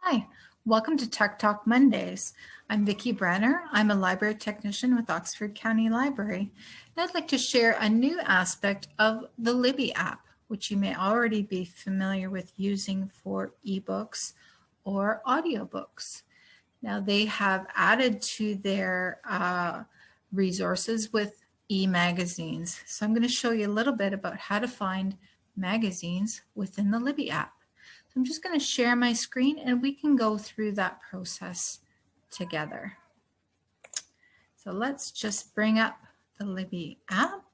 Hi, welcome to Tech Talk Mondays. I'm Vicki Brenner. I'm a library technician with Oxford County Library. And I'd like to share a new aspect of the LibbyApp, which you may already be familiar with using for ebooks or audiobooks. Now they have added to their resources with e-magazines. So I'm going to show you a little bit about how to find magazines within the LibbyApp. So I'm just going to share my screen and we can go through that process together. So let's just bring up the Libby app.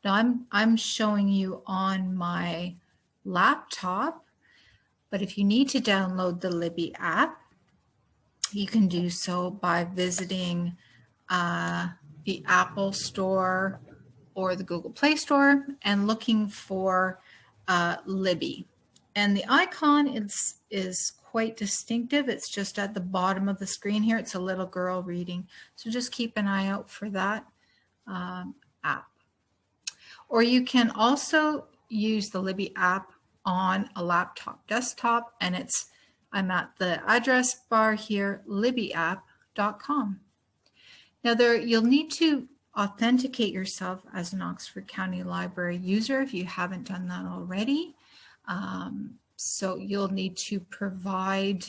Now I'm showing you on my laptop, but if you need to download the Libby app, you can do so by visiting the Apple Store or the Google Play Store and looking for Libby. And the icon is quite distinctive. It's just at the bottom of the screen here. It's a little girl reading. So just keep an eye out for that app. Or you can also use the Libby app on a laptop desktop, and I'm at the address bar here, libbyapp.com. Now you'll need to authenticate yourself as an Oxford County Library user if you haven't done that already. So you'll need to provide,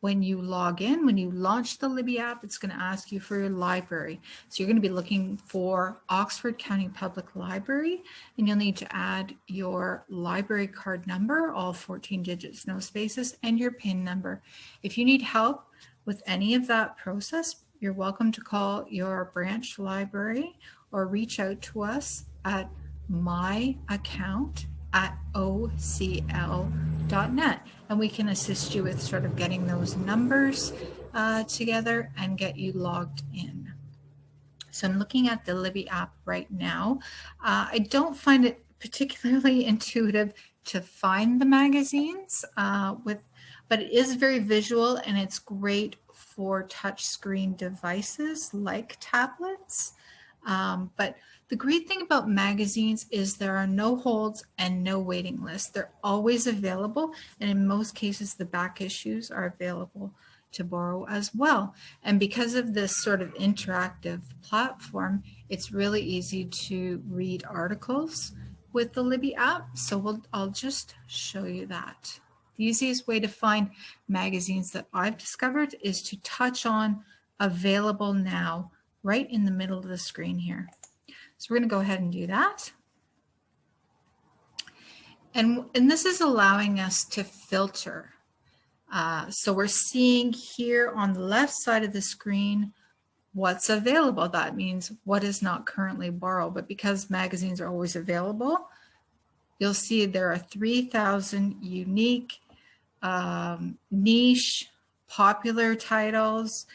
when you log in, when you launch the Libby app, it's going to ask you for your library. So you're going to be looking for Oxford County Public Library, and you'll need to add your library card number, all 14 digits, no spaces, and your PIN number. If you need help with any of that process, you're welcome to call your branch library or reach out to us at myaccount@ocl.net, and we can assist you with sort of getting those numbers together and get you logged in. So I'm looking at the Libby app right now. I don't find it particularly intuitive to find the magazines, but it is very visual and it's great for touchscreen devices like tablets. But the great thing about magazines is there are no holds and no waiting lists. They're always available, and in most cases the back issues are available to borrow as well. And because of this sort of interactive platform, it's really easy to read articles with the Libby app. So I'll just show you that. The easiest way to find magazines that I've discovered is to touch on Available Now right in the middle of the screen here. So we're going to go ahead and do that. And this is allowing us to filter. So we're seeing here on the left side of the screen what's available. That means what is not currently borrowed. But because magazines are always available, you'll see there are 3,000 unique, niche, popular titles,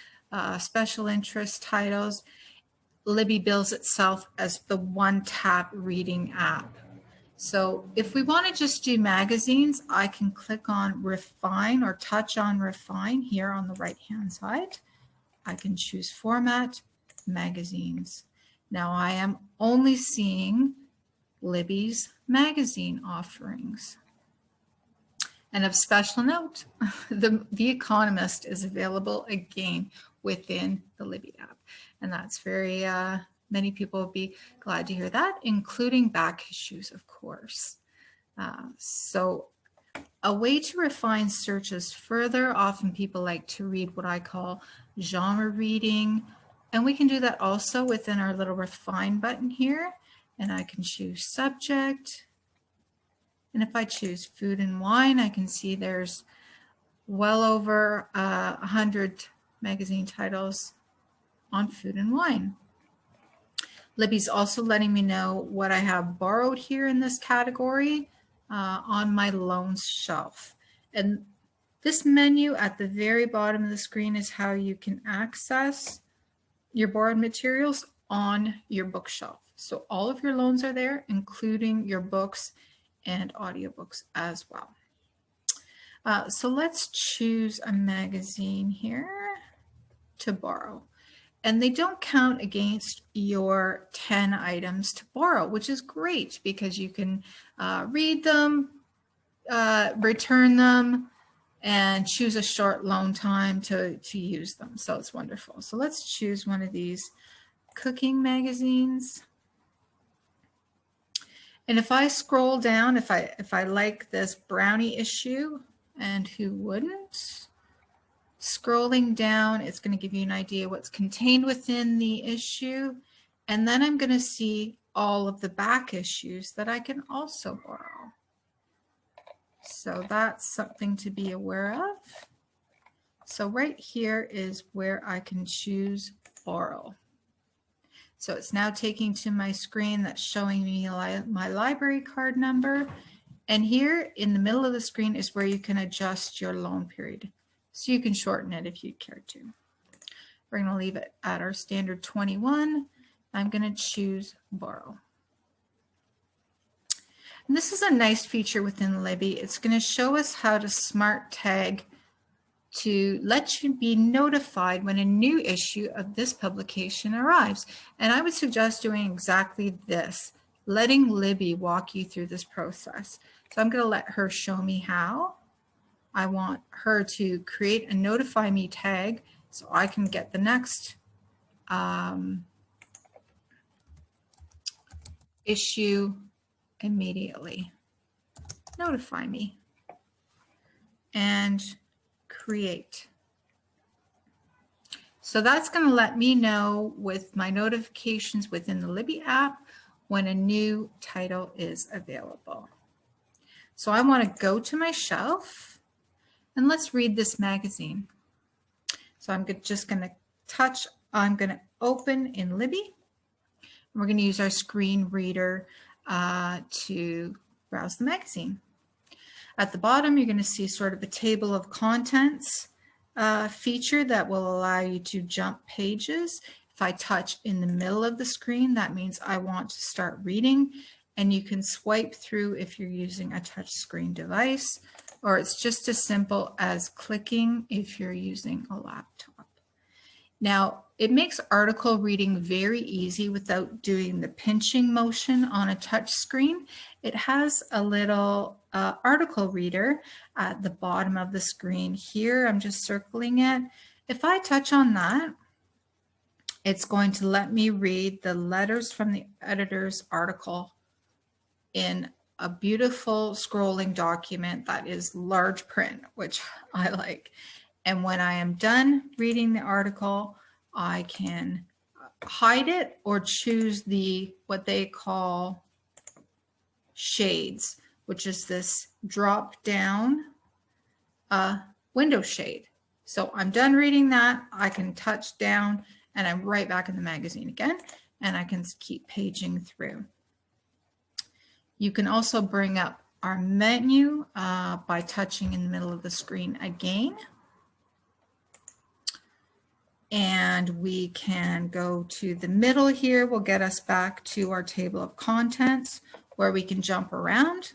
special interest titles. Libby bills itself as the one-tap reading app. So if we want to just do magazines, I can click on Refine or touch on Refine here on the right-hand side. I can choose Format, Magazines. Now I am only seeing Libby's magazine offerings. And of special note, the Economist is available again within the Libby app. And that's very, many people will be glad to hear that, including back issues, of course. So a way to refine searches further, often people like to read what I call genre reading. And we can do that also within our little refine button here. And I can choose subject. And if I choose food and wine, I can see there's well over 100 magazine titles on food and wine. Libby's also letting me know what I have borrowed here in this category on my loans shelf. And this menu at the very bottom of the screen is how you can access your borrowed materials on your bookshelf. So all of your loans are there, including your books and audiobooks as well. So let's choose a magazine here to borrow. And they don't count against your 10 items to borrow, which is great because you can read them, return them, and choose a short loan time to use them. So it's wonderful. So let's choose one of these cooking magazines. And if I scroll down, if I like this brownie issue, and who wouldn't? Scrolling down, it's going to give you an idea what's contained within the issue. And then I'm going to see all of the back issues that I can also borrow. So that's something to be aware of. So right here is where I can choose borrow. So it's now taking to my screen that's showing me my library card number. And here in the middle of the screen is where you can adjust your loan period. So you can shorten it if you care to. We're going to leave it at our standard 21. I'm going to choose borrow. And this is a nice feature within Libby. It's going to show us how to smart tag to let you be notified when a new issue of this publication arrives. And I would suggest doing exactly this, letting Libby walk you through this process. So I'm going to let her show me how. I want her to create a notify me tag so I can get the next issue immediately. Notify me and create. So that's going to let me know with my notifications within the Libby app when a new title is available. So I want to go to my shelf and let's read this magazine. So I'm just going to I'm going to open in Libby. We're going to use our screen reader to browse the magazine. At the bottom, you're going to see sort of a table of contents feature that will allow you to jump pages. If I touch in the middle of the screen, that means I want to start reading, and you can swipe through if you're using a touch screen device, or it's just as simple as clicking if you're using a laptop. Now, it makes article reading very easy without doing the pinching motion on a touch screen. It has a little article reader at the bottom of the screen here. I'm just circling it. If I touch on that, it's going to let me read the letters from the editor's article in a beautiful scrolling document that is large print, which I like. And when I am done reading the article, I can hide it or choose what they call shades, which is this drop down window shade. So I'm done reading that. I can touch down and I'm right back in the magazine again, and I can keep paging through. You can also bring up our menu by touching in the middle of the screen again. And we can go to the middle here. Will get us back to our table of contents where we can jump around.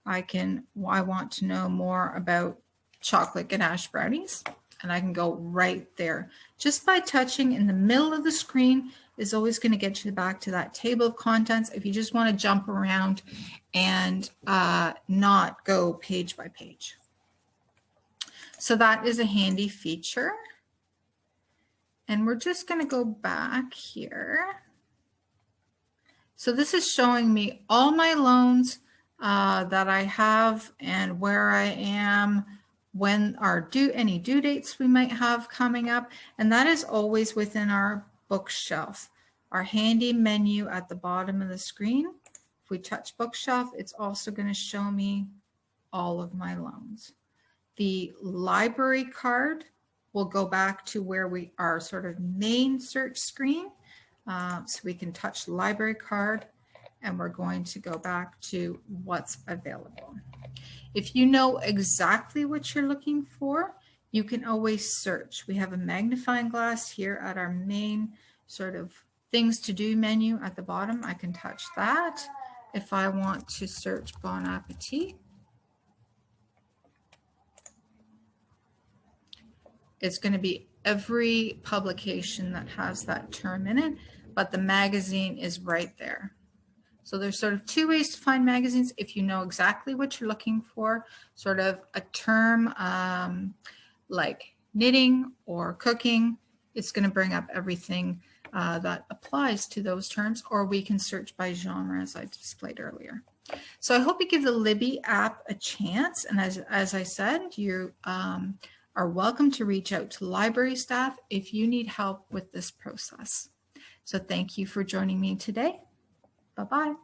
I want to know more about chocolate ganache brownies, and I can go right there. Just by touching in the middle of the screen is always going to get you back to that table of contents if you just want to jump around and not go page by page. So that is a handy feature. And we're just going to go back here. So this is showing me all my loans that I have and where I am, when our any due dates we might have coming up. And that is always within our bookshelf, our handy menu at the bottom of the screen. If we touch bookshelf, it's also going to show me all of my loans. The library card will go back to where we are sort of main search screen. So we can touch library card and we're going to go back to what's available. If you know exactly what you're looking for, you can always search. We have a magnifying glass here at our main sort of things to do menu at the bottom. I can touch that. If I want to search Bon Appetit, it's going to be every publication that has that term in it, but the magazine is right there. So there's sort of two ways to find magazines. If you know exactly what you're looking for, sort of a term like knitting or cooking, it's going to bring up everything that applies to those terms, or we can search by genre as I displayed earlier. So I hope you give the Libby app a chance. And as I said, you are welcome to reach out to library staff if you need help with this process. So thank you for joining me today. Bye-bye.